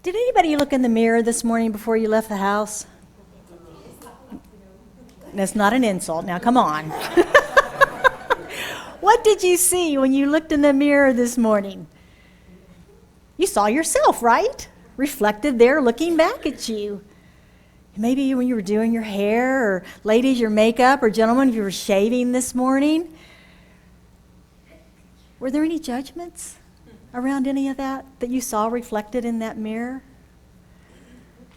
Did anybody look in the mirror this morning before you left the house? That's not an insult. Now, come on. What did you see when you looked in the mirror this morning? You saw yourself, right? Reflected there, looking back at you. Maybe when you were doing your hair, or ladies, your makeup, or gentlemen, if you were shaving this morning. Were there any judgments around any of that you saw reflected in that mirror?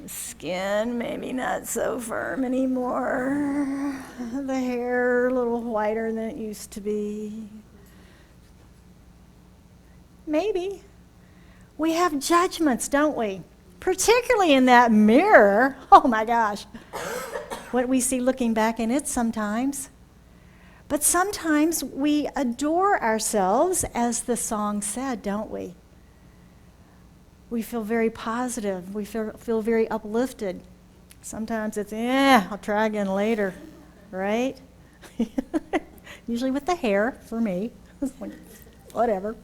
The skin, maybe not so firm anymore. The hair, a little whiter than it used to be. Maybe. We have judgments, don't we? Particularly in that mirror. Oh my gosh. What we see looking back in it sometimes. But sometimes we adore ourselves, as the song said, don't we? We feel very positive. We feel very uplifted. Sometimes it's, I'll try again later, right? Usually with the hair, for me. Whatever.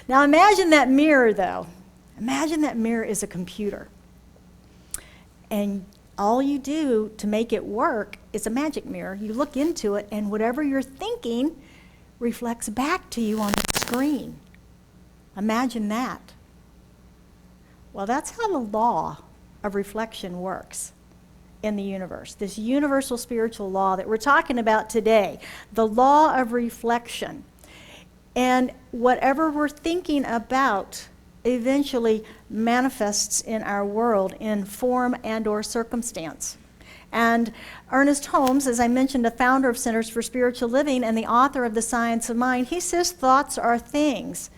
Now imagine that mirror, though. Imagine that mirror is a computer. And all you do to make it work is a magic mirror. You look into it, and whatever you're thinking reflects back to you on the screen. Imagine that. Well, that's how the law of reflection works in the universe. This universal spiritual law that we're talking about today, the law of reflection. And whatever we're thinking about eventually manifests in our world in form and or circumstance. And Ernest Holmes, as I mentioned, the founder of Centers for Spiritual Living and the author of The Science of Mind, he says thoughts are things.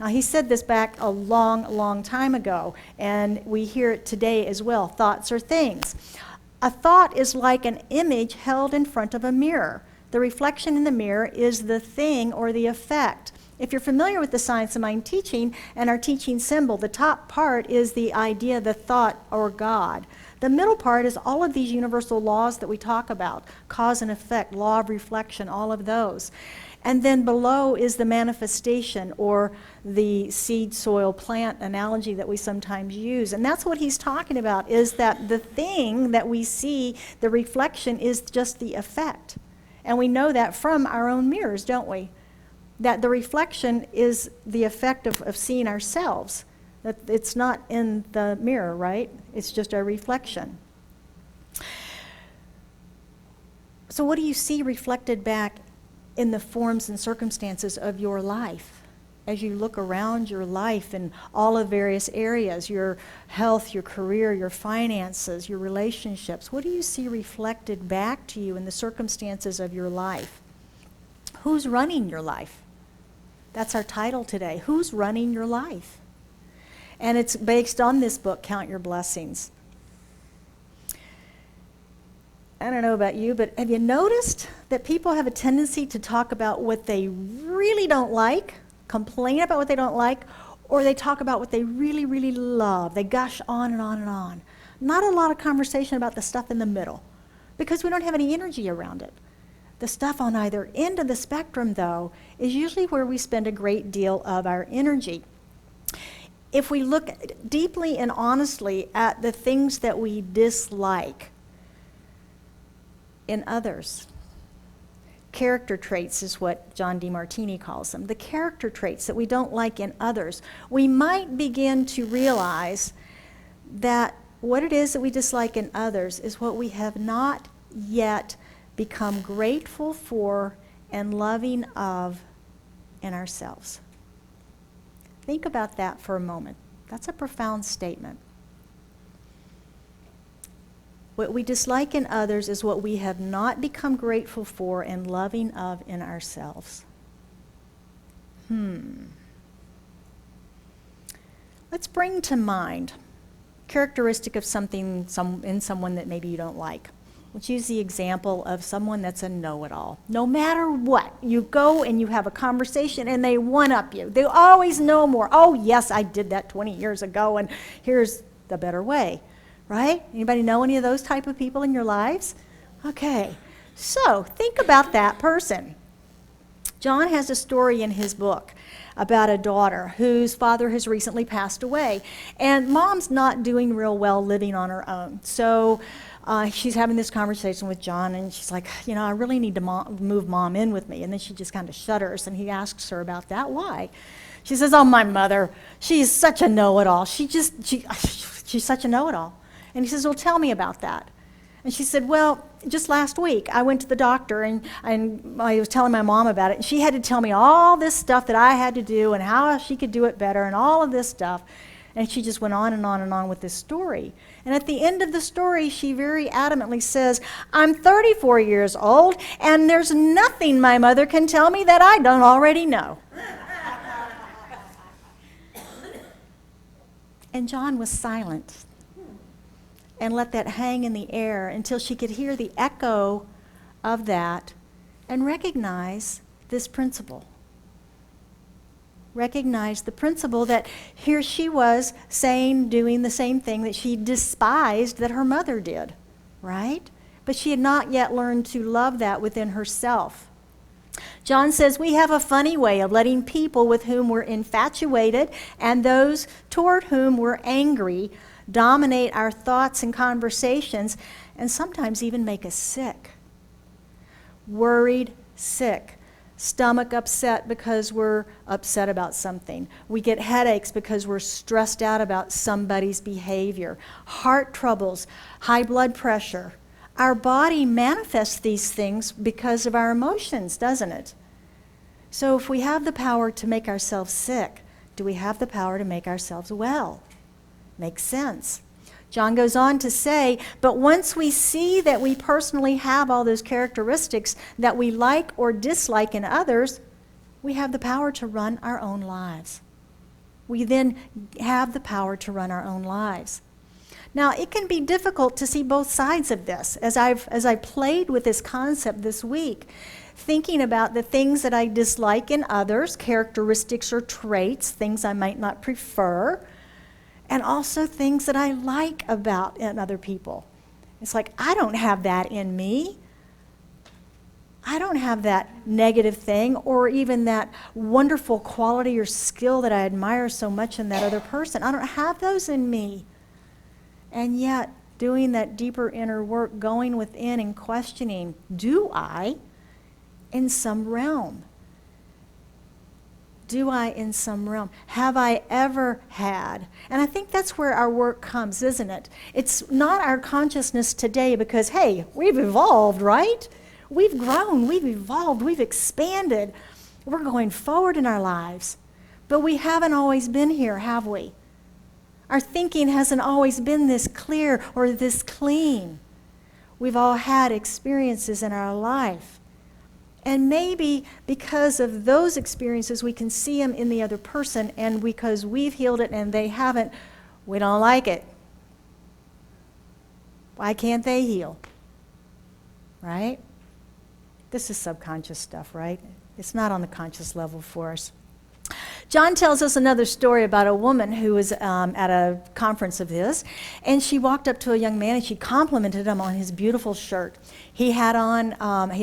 Now, he said this back a long, long time ago, and we hear it today as well. Thoughts are things. A thought is like an image held in front of a mirror. The reflection in the mirror is the thing or the effect. If you're familiar with the Science of Mind teaching and our teaching symbol, the top part is the idea, the thought, or God. The middle part is all of these universal laws that we talk about, cause and effect, law of reflection, all of those. And then below is the manifestation, or the seed, soil, plant analogy that we sometimes use. And that's what he's talking about, is that the thing that we see, the reflection, is just the effect. And we know that from our own mirrors, don't we? That the reflection is the effect of seeing ourselves. That it's not in the mirror, right? It's just a reflection. So what do you see reflected back in the forms and circumstances of your life? As you look around your life in all of various areas, your health, your career, your finances, your relationships, what do you see reflected back to you in the circumstances of your life? Who's running your life? That's our title today. Who's running your life? And it's based on this book, Count Your Blessings. I don't know about you, but have you noticed that people have a tendency to talk about what they really don't like, complain about what they don't like, or they talk about what they really, really love? They gush on and on and on. Not a lot of conversation about the stuff in the middle, because we don't have any energy around it. The stuff on either end of the spectrum, though, is usually where we spend a great deal of our energy. If we look deeply and honestly at the things that we dislike in others, character traits is what John DeMartini calls them, the character traits that we don't like in others, we might begin to realize that what it is that we dislike in others is what we have not yet become grateful for and loving of in ourselves. Think about that for a moment. That's a profound statement. What we dislike in others is what we have not become grateful for and loving of in ourselves. Let's bring to mind characteristic of something in someone that maybe you don't like. Let's use the example of someone that's a know-it-all. No matter what, you go and you have a conversation and they one-up you. They always know more. Oh, yes, I did that 20 years ago, and here's the better way, right? Anybody know any of those type of people in your lives? Okay, so think about that person. John has a story in his book about a daughter whose father has recently passed away. And mom's not doing real well living on her own. So she's having this conversation with John, and she's like, I really need to move mom in with me. And then she just kind of shudders, and he asks her about that. Why? She says, oh, my mother, she's such a know-it-all. She's such a know-it-all. And he says, well, tell me about that. And she said, well, just last week I went to the doctor and I was telling my mom about it, and she had to tell me all this stuff that I had to do and how she could do it better and all of this stuff. And she just went on and on and on with this story. And at the end of the story, she very adamantly says, I'm 34 years old, and there's nothing my mother can tell me that I don't already know. And John was silent and let that hang in the air until she could hear the echo of that and recognize this principle. Recognize the principle that here she was saying, doing the same thing that she despised that her mother did, right? But she had not yet learned to love that within herself. John says we have a funny way of letting people with whom we're infatuated and those toward whom we're angry dominate our thoughts and conversations, and sometimes even make us sick. Worried, sick. Stomach upset because we're upset about something. We get headaches because we're stressed out about somebody's behavior. Heart troubles, high blood pressure. Our body manifests these things because of our emotions, doesn't it? So if we have the power to make ourselves sick, do we have the power to make ourselves well? Makes sense. John goes on to say, but once we see that we personally have all those characteristics that we like or dislike in others, we have the power to run our own lives. We then have the power to run our own lives. Now, it can be difficult to see both sides of this. As I played with this concept this week, thinking about the things that I dislike in others, characteristics or traits, things I might not prefer, and also things that I like about in other people. It's like, I don't have that in me. I don't have that negative thing or even that wonderful quality or skill that I admire so much in that other person. I don't have those in me. And yet, doing that deeper inner work, going within and questioning, do I in some realm? Do I in some realm? Have I ever had? And I think that's where our work comes, isn't it? It's not our consciousness today because, hey, we've evolved, right? We've grown, we've evolved, we've expanded. We're going forward in our lives. But we haven't always been here, have we? Our thinking hasn't always been this clear or this clean. We've all had experiences in our life. And maybe because of those experiences, we can see them in the other person, and because we've healed it and they haven't, we don't like it. Why can't they heal? Right? This is subconscious stuff, right? It's not on the conscious level for us. John tells us another story about a woman who was at a conference of his, and she walked up to a young man and she complimented him on his beautiful shirt. He had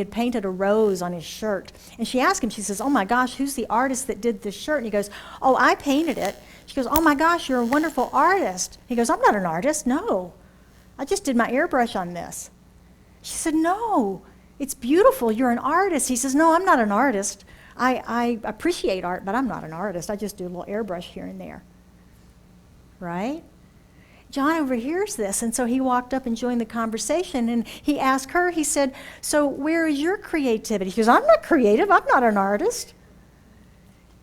painted a rose on his shirt, and she asked him, she says, oh my gosh, who's the artist that did this shirt? And he goes, oh, I painted it. She goes, oh my gosh, you're a wonderful artist. He goes, I'm not an artist, no. I just did my airbrush on this. She said, no, it's beautiful, you're an artist. He says, no, I'm not an artist. I appreciate art, but I'm not an artist. I just do a little airbrush here and there. Right? John overhears this, and so he walked up and joined the conversation, and he asked her, he said, so where is your creativity? She goes, I'm not creative. I'm not an artist.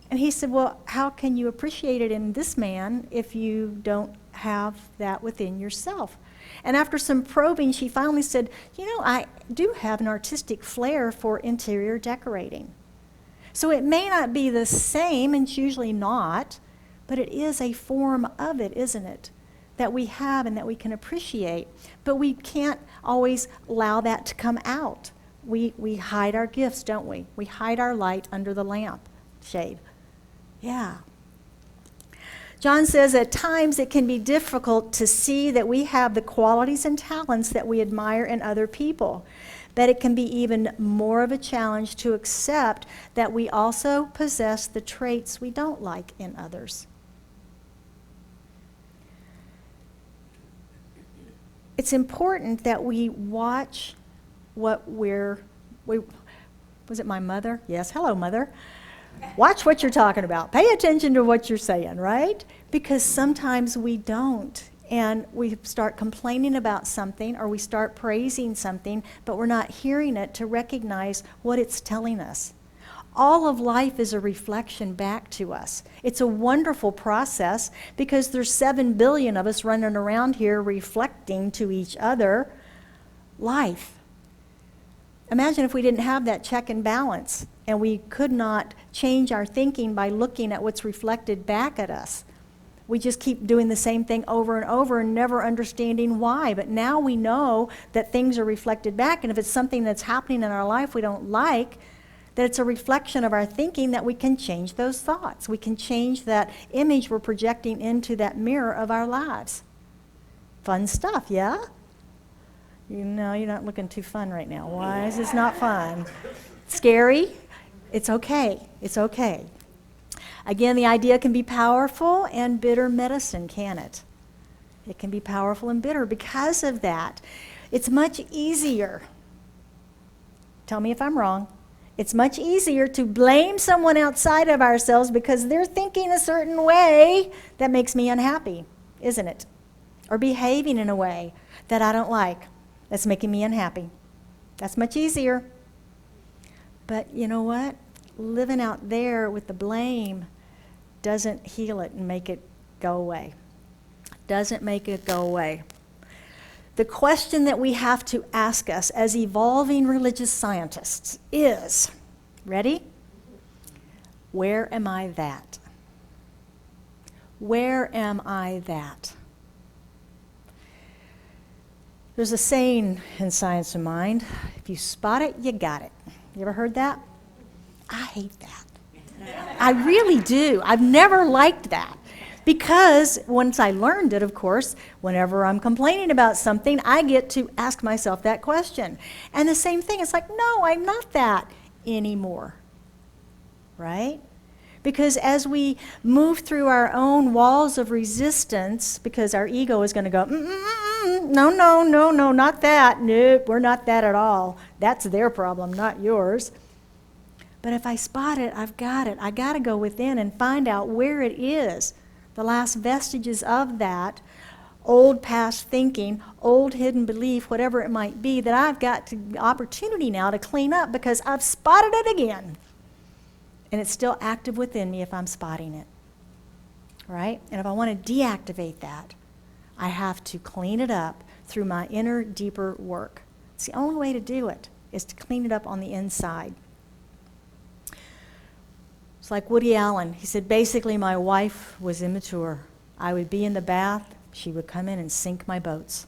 And he said, well, how can you appreciate it in this man if you don't have that within yourself? And after some probing, she finally said, I do have an artistic flair for interior decorating. So it may not be the same, and it's usually not, but it is a form of it, isn't it? That we have and that we can appreciate. But we can't always allow that to come out. We hide our gifts, don't we? We hide our light under the lamp shade. Yeah. John says at times it can be difficult to see that we have the qualities and talents that we admire in other people. but it can be even more of a challenge to accept that we also possess the traits we don't like in others. It's important that we watch what was it my mother? Yes, hello, Mother. Watch what you're talking about. Pay attention to what you're saying, right? Because sometimes we don't. And we start complaining about something or we start praising something, but we're not hearing it to recognize what it's telling us. All of life is a reflection back to us. It's a wonderful process because there's 7 billion of us running around here reflecting to each other life. Imagine if we didn't have that check and balance and we could not change our thinking by looking at what's reflected back at us. We just keep doing the same thing over and over and never understanding why. But now we know that things are reflected back, and if it's something that's happening in our life we don't like, that it's a reflection of our thinking, that we can change those thoughts. We can change that image we're projecting into that mirror of our lives. Fun stuff, yeah? You know, you're not looking too fun right now. Why is this not fun? Scary? It's okay. It's okay. Again, the idea can be powerful and bitter medicine, can it? It can be powerful and bitter. Because of that, it's much easier. Tell me if I'm wrong. It's much easier to blame someone outside of ourselves because they're thinking a certain way that makes me unhappy, isn't it? Or behaving in a way that I don't like, that's making me unhappy. That's much easier. But you know what? Living out there with the blame doesn't heal it and make it go away. Doesn't make it go away. The question that we have to ask us as evolving religious scientists is, ready? Where am I that? Where am I that? There's a saying in Science of Mind, if you spot it, you got it. You ever heard that? I hate that. I really do. I've never liked that. Because once I learned it, of course, whenever I'm complaining about something, I get to ask myself that question. And the same thing, it's like, no, I'm not that anymore. Right? Because as we move through our own walls of resistance, because our ego is going to go, no, not that. Nope, we're not that at all. That's their problem, not yours. But if I spot it, I've got it. I got to go within and find out where it is. The last vestiges of that old past thinking, old hidden belief, whatever it might be, that I've got the opportunity now to clean up because I've spotted it again. And it's still active within me if I'm spotting it. Right? And if I want to deactivate that, I have to clean it up through my inner, deeper work. It's the only way to do it, is to clean it up on the inside. It's like Woody Allen. He said, basically, my wife was immature. I would be in the bath. She would come in and sink my boats.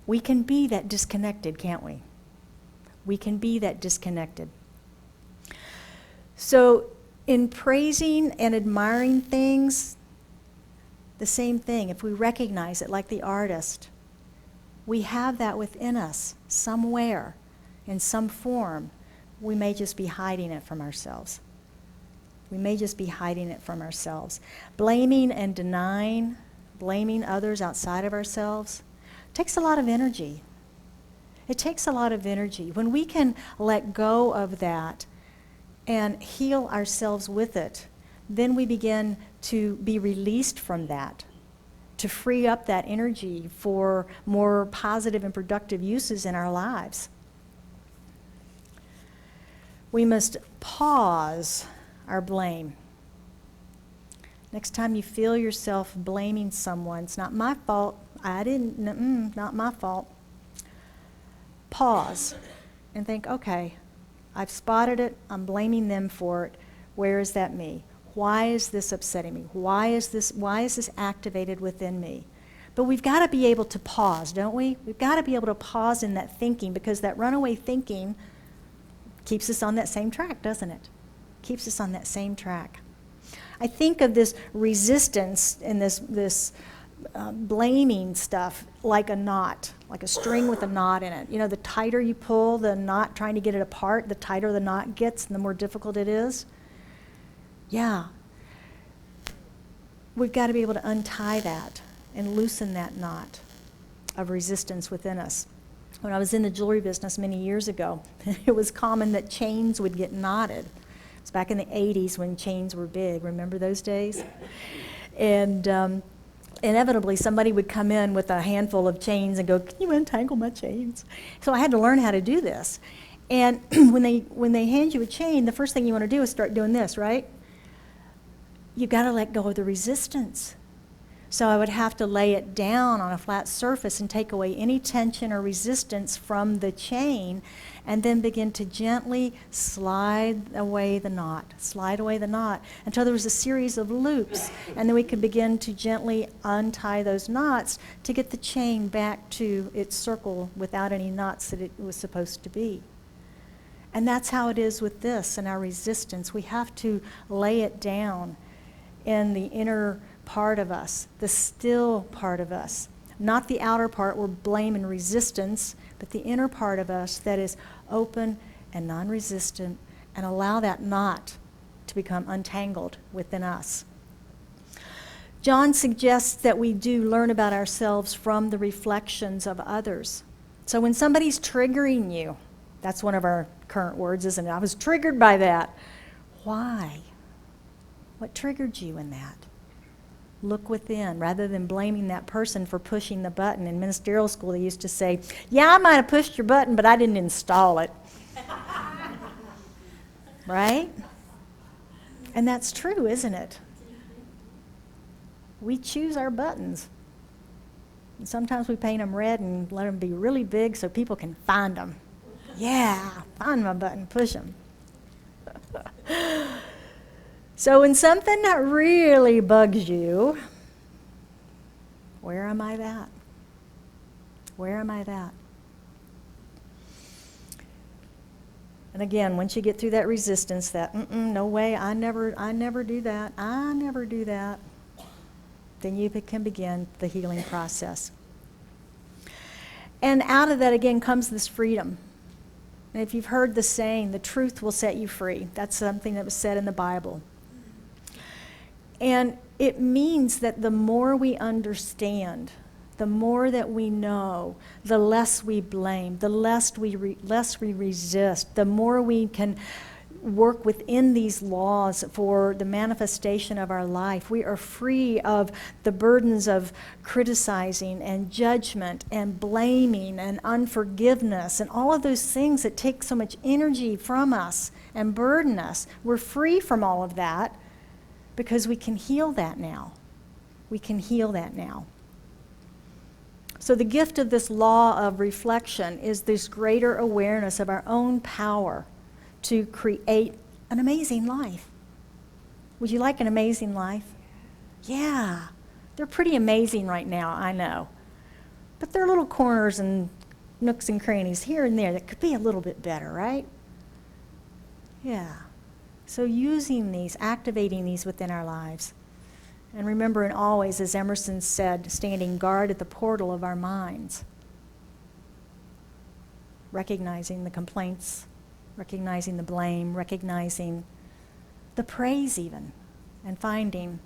We can be that disconnected, can't we? We can be that disconnected. So in praising and admiring things, the same thing. If we recognize it like the artist, we have that within us somewhere, in some form. We may just be hiding it from ourselves. We may just be hiding it from ourselves. Blaming and denying, blaming others outside of ourselves, takes a lot of energy. It takes a lot of energy. When we can let go of that and heal ourselves with it, then we begin to be released from that, to free up that energy for more positive and productive uses in our lives. We must pause our blame. Next time you feel yourself blaming someone, it's not my fault, not my fault. Pause and think, okay, I've spotted it, I'm blaming them for it. Where is that me? Why is this upsetting me? Why is this activated within me? But we've got to be able to pause, don't we? We've got to be able to pause in that thinking, because that runaway thinking keeps us on that same track, doesn't it? Keeps us on that same track. I think of this resistance and this blaming stuff like a knot, like a string with a knot in it. You know, the tighter you pull the knot trying to get it apart, the tighter the knot gets and the more difficult it is. Yeah. We've got to be able to untie that and loosen that knot of resistance within us. When I was in the jewelry business many years ago, it was common that chains would get knotted. It was back in the 80s when chains were big. Remember those days? And inevitably, somebody would come in with a handful of chains and go, "Can you untangle my chains?" So I had to learn how to do this. And when they hand you a chain, the first thing you want to do is start doing this, right? You've got to let go of the resistance. So I would have to lay it down on a flat surface and take away any tension or resistance from the chain, and then begin to gently slide away the knot until there was a series of loops, and then we could begin to gently untie those knots to get the chain back to its circle without any knots that it was supposed to be. And that's how it is with this and our resistance. We have to lay it down in the inner part of us, the still part of us, not the outer part where blame and resistance, but the inner part of us that is open and non-resistant, and allow that knot to become untangled within us. John suggests that we do learn about ourselves from the reflections of others. So when somebody's triggering you, that's one of our current words, isn't it? I was triggered by that. Why? What triggered you in that? Look within, rather than blaming that person for pushing the button. In ministerial school, they used to say, "Yeah, I might have pushed your button, but I didn't install it." Right? And that's true, isn't it? We choose our buttons. And sometimes we paint them red and let them be really big so people can find them. Yeah, find my button, push them. So when something that really bugs you, where am I at? Where am I at? And again, once you get through that resistance, that no way, I never do that, then you can begin the healing process. And out of that again comes this freedom. And if you've heard the saying, the truth will set you free. That's something that was said in the Bible. And it means that the more we understand, the more that we know, the less we blame, the less we resist, the more we can work within these laws for the manifestation of our life. We are free of the burdens of criticizing and judgment and blaming and unforgiveness and all of those things that take so much energy from us and burden us. We're free from all of that because we can heal that now. We can heal that now. So the gift of this law of reflection is this greater awareness of our own power to create an amazing life. Would you like an amazing life? Yeah, they're pretty amazing right now, I know. But there are little corners and nooks and crannies here and there that could be a little bit better, right? Yeah. So using these, activating these within our lives. And remembering always, as Emerson said, standing guard at the portal of our minds. Recognizing the complaints, recognizing the blame, recognizing the praise even, and finding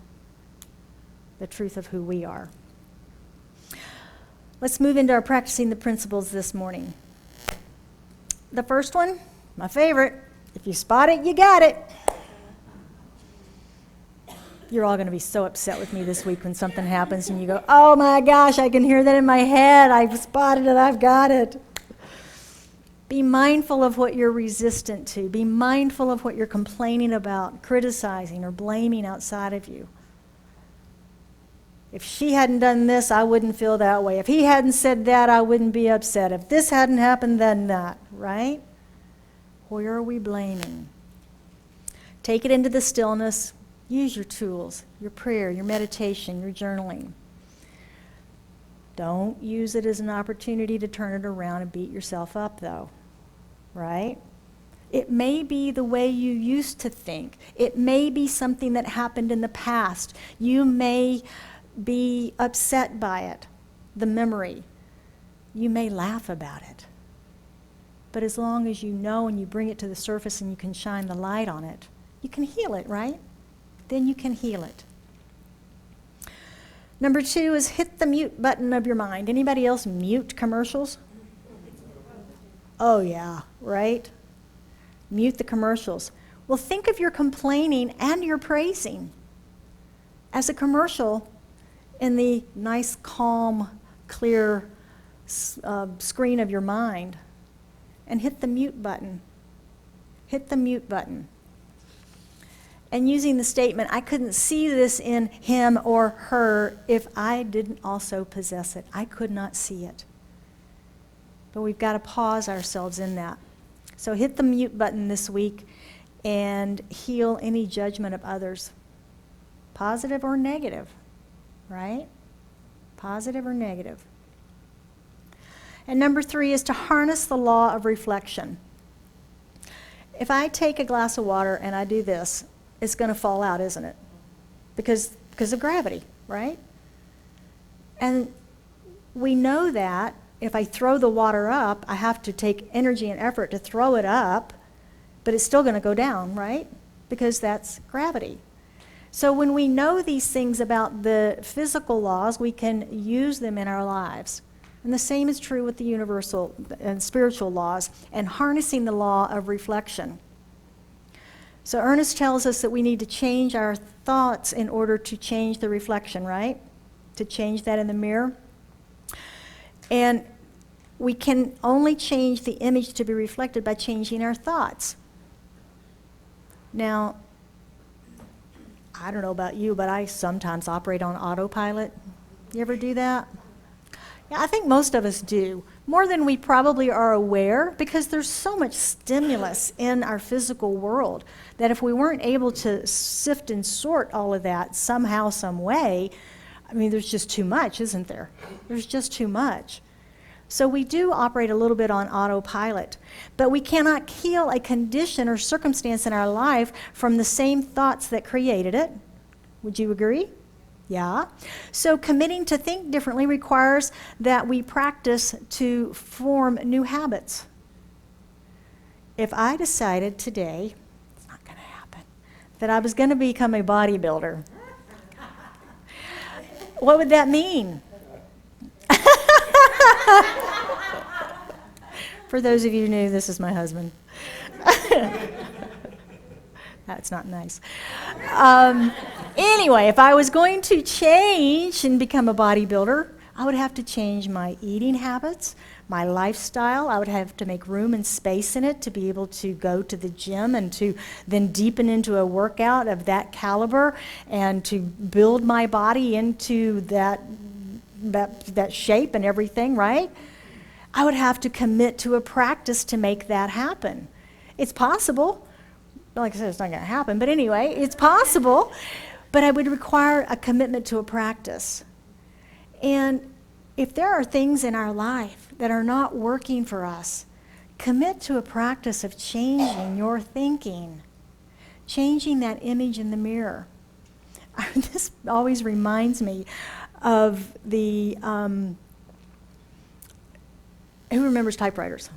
the truth of who we are. Let's move into our practicing the principles this morning. The first one, my favorite, if you spot it, you got it. You're all going to be so upset with me this week when something happens and you go, "Oh my gosh, I can hear that in my head. I've spotted it, I've got it." Be mindful of what you're resistant to. Be mindful of what you're complaining about, criticizing, or blaming outside of you. If she hadn't done this, I wouldn't feel that way. If he hadn't said that, I wouldn't be upset. If this hadn't happened, then that, right? Where are we blaming? Take it into the stillness. Use your tools, your prayer, your meditation, your journaling. Don't use it as an opportunity to turn it around and beat yourself up, though, right? It may be the way you used to think. It may be something that happened in the past. You may be upset by it, the memory. You may laugh about it. But as long as you know and you bring it to the surface and you can shine the light on it, you can heal it, right? Then you can heal it. Number 2 is hit the mute button of your mind. Anybody else mute commercials? Oh yeah, right? Mute the commercials. Well, think of your complaining and your praising as a commercial in the nice, calm, clear screen of your mind. And hit the mute button. Hit the mute button. And using the statement, I couldn't see this in him or her if I didn't also possess it. I could not see it. But we've got to pause ourselves in that. So hit the mute button this week and heal any judgment of others, positive or negative, right? Positive or negative. And number 3 is to harness the law of reflection. If I take a glass of water and I do this, it's going to fall out, isn't it? Because of gravity, right? And we know that if I throw the water up, I have to take energy and effort to throw it up, but it's still going to go down, right? Because that's gravity. So when we know these things about the physical laws, we can use them in our lives. And the same is true with the universal and spiritual laws and harnessing the law of reflection. So Ernest tells us that we need to change our thoughts in order to change the reflection, right? To change that in the mirror. And we can only change the image to be reflected by changing our thoughts. Now, I don't know about you, but I sometimes operate on autopilot. You ever do that? Yeah, I think most of us do, more than we probably are aware, because there's so much stimulus in our physical world that if we weren't able to sift and sort all of that somehow, some way, I mean, there's just too much, isn't there? There's just too much. So we do operate a little bit on autopilot, but we cannot heal a condition or circumstance in our life from the same thoughts that created it. Would you agree? Yeah. So committing to think differently requires that we practice to form new habits. If I decided today, it's not going to happen, that I was going to become a bodybuilder, what would that mean? For those of you who knew, this is my husband. That's not nice. Anyway, if I was going to change and become a bodybuilder, I would have to change my eating habits, my lifestyle. I would have to make room and space in it to be able to go to the gym and to then deepen into a workout of that caliber and to build my body into that shape and everything, right? I would have to commit to a practice to make that happen. It's possible. Like I said, it's not going to happen, but anyway, it's possible. But I would require a commitment to a practice. And if there are things in our life that are not working for us, commit to a practice of changing your thinking, changing that image in the mirror. This always reminds me of the, who remembers typewriters?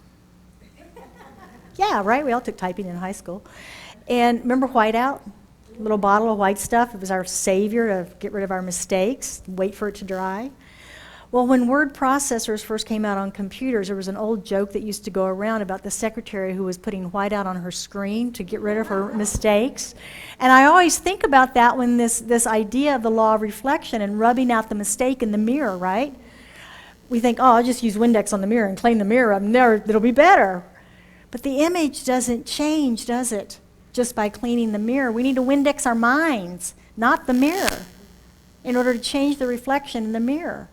Yeah, right, we all took typing in high school. And remember whiteout? Little bottle of white stuff. It was our savior to get rid of our mistakes, wait for it to dry. Well, when word processors first came out on computers, there was an old joke that used to go around about the secretary who was putting whiteout on her screen to get rid of her mistakes. And I always think about that when this idea of the law of reflection and rubbing out the mistake in the mirror, right? We think, oh, I'll just use Windex on the mirror and clean the mirror up, and there it'll be better. But the image doesn't change, does it? Just by cleaning the mirror. We need to Windex our minds, not the mirror, in order to change the reflection in the mirror.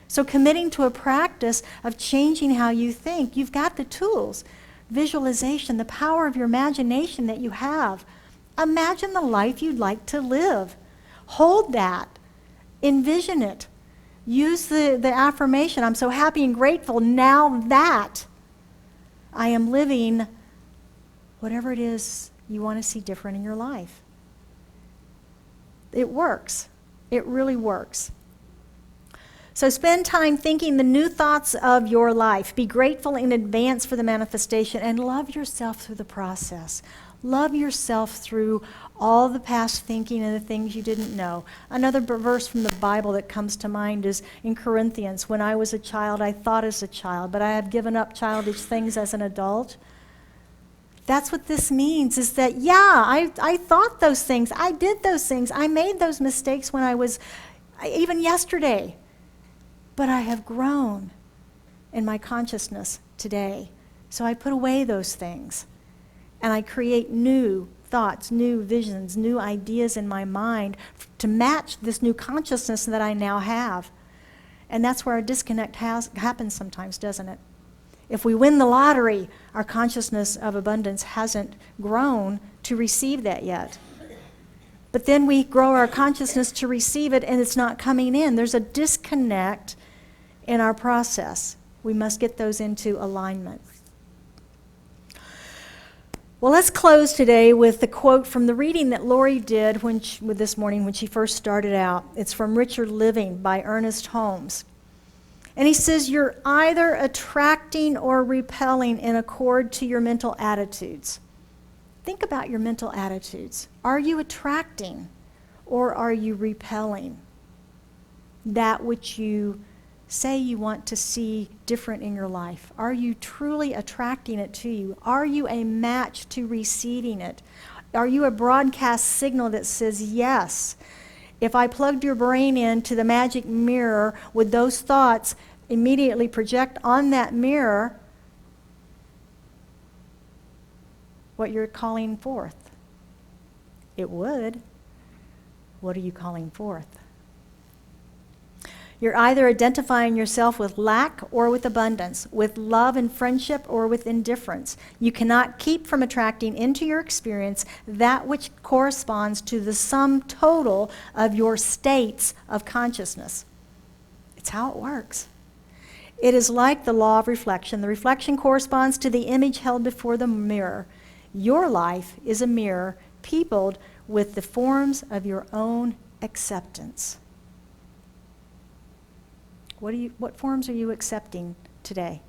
So committing to a practice of changing how you think, you've got the tools. Visualization, the power of your imagination that you have. Imagine the life you'd like to live. Hold that. Envision it. Use the affirmation, I'm so happy and grateful now that I am living whatever it is you want to see different in your life. It works. It really works. So spend time thinking the new thoughts of your life. Be grateful in advance for the manifestation and love yourself through the process. Love yourself through all the past thinking and the things you didn't know. Another verse from the Bible that comes to mind is in Corinthians. When I was a child, I thought as a child, but I have given up childish things as an adult. That's what this means, is that, I thought those things. I did those things. I made those mistakes when I was, even yesterday. But I have grown in my consciousness today. So I put away those things. And I create new thoughts, new visions, new ideas in my mind to match this new consciousness that I now have. And that's where our disconnect happens sometimes, doesn't it? If we win the lottery, our consciousness of abundance hasn't grown to receive that yet. But then we grow our consciousness to receive it and it's not coming in. There's a disconnect in our process. We must get those into alignment. Well, let's close today with the quote from the reading that Lori did this morning when she first started out. It's from Richer Living by Ernest Holmes. And he says, you're either attracting or repelling in accord to your mental attitudes. Think about your mental attitudes. Are you attracting or are you repelling that which you say you want to see different in your life? Are you truly attracting it to you? Are you a match to receiving it? Are you a broadcast signal that says yes? If I plugged your brain into the magic mirror, would those thoughts immediately project on that mirror what you're calling forth? It would. What are you calling forth? You're either identifying yourself with lack or with abundance, with love and friendship or with indifference. You cannot keep from attracting into your experience that which corresponds to the sum total of your states of consciousness. It's how it works. It is like the law of reflection. The reflection corresponds to the image held before the mirror. Your life is a mirror peopled with the forms of your own acceptance. What forms are you accepting today?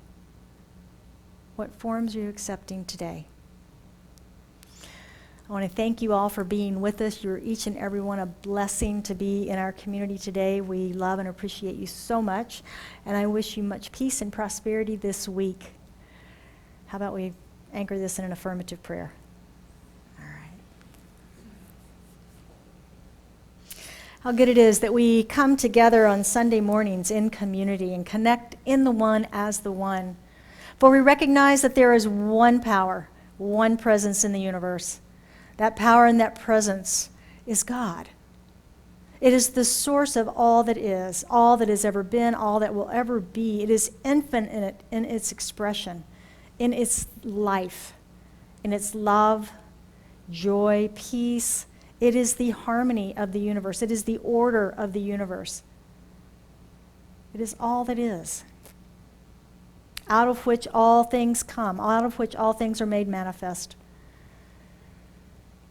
What forms are you accepting today? I want to thank you all for being with us. You're each and every one a blessing to be in our community today. We love and appreciate you so much. And I wish you much peace and prosperity this week. How about we anchor this in an affirmative prayer? How good it is that we come together on Sunday mornings in community and connect in the one as the one. For we recognize that there is one power, one presence in the universe. That power and that presence is God. It is the source of all that has ever been, all that will ever be. It is infinite in its expression, in its life, in its love, joy, peace. It is the harmony of the universe. It is the order of the universe. It is all that is, out of which all things come, out of which all things are made manifest.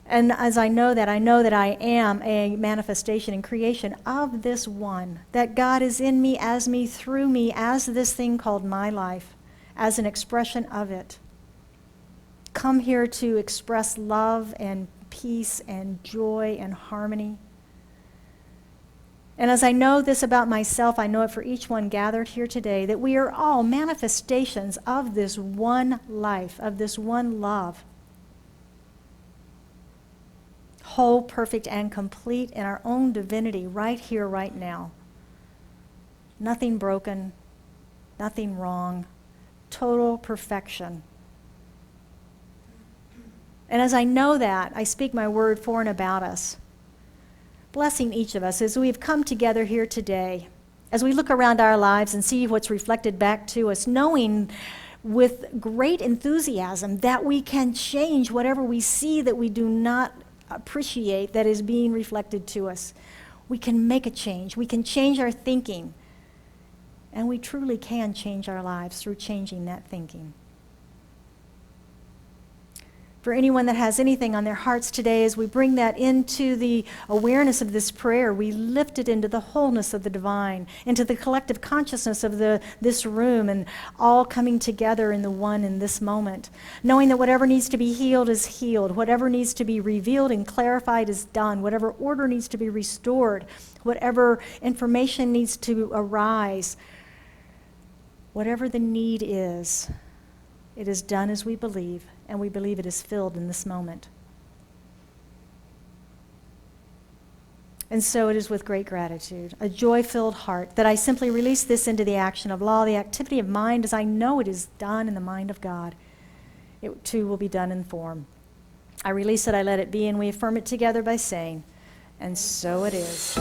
And as I know that I am a manifestation and creation of this one, that God is in me, through me, as this thing called my life, as an expression of it. Come here to express love and peace and joy and harmony. And as I know this about myself, I know it for each one gathered here today, that we are all manifestations of this one life, of this one love. Whole, perfect, and complete in our own divinity right here, right now. Nothing broken, nothing wrong, total perfection. And as I know that, I speak my word for and about us, blessing each of us as we've come together here today, as we look around our lives and see what's reflected back to us, knowing with great enthusiasm that we can change whatever we see that we do not appreciate that is being reflected to us. We can make a change. We can change our thinking. And we truly can change our lives through changing that thinking. For anyone that has anything on their hearts today, as we bring that into the awareness of this prayer, we lift it into the wholeness of the divine, into the collective consciousness of this room, and all coming together in the one in this moment. Knowing that whatever needs to be healed is healed, whatever needs to be revealed and clarified is done, whatever order needs to be restored, whatever information needs to arise, whatever the need is, it is done as we believe, and we believe it is filled in this moment. And so it is with great gratitude, a joy-filled heart, that I simply release this into the action of law, the activity of mind, as I know it is done in the mind of God. It too will be done in form. I release it, I let it be, and we affirm it together by saying, and so it is.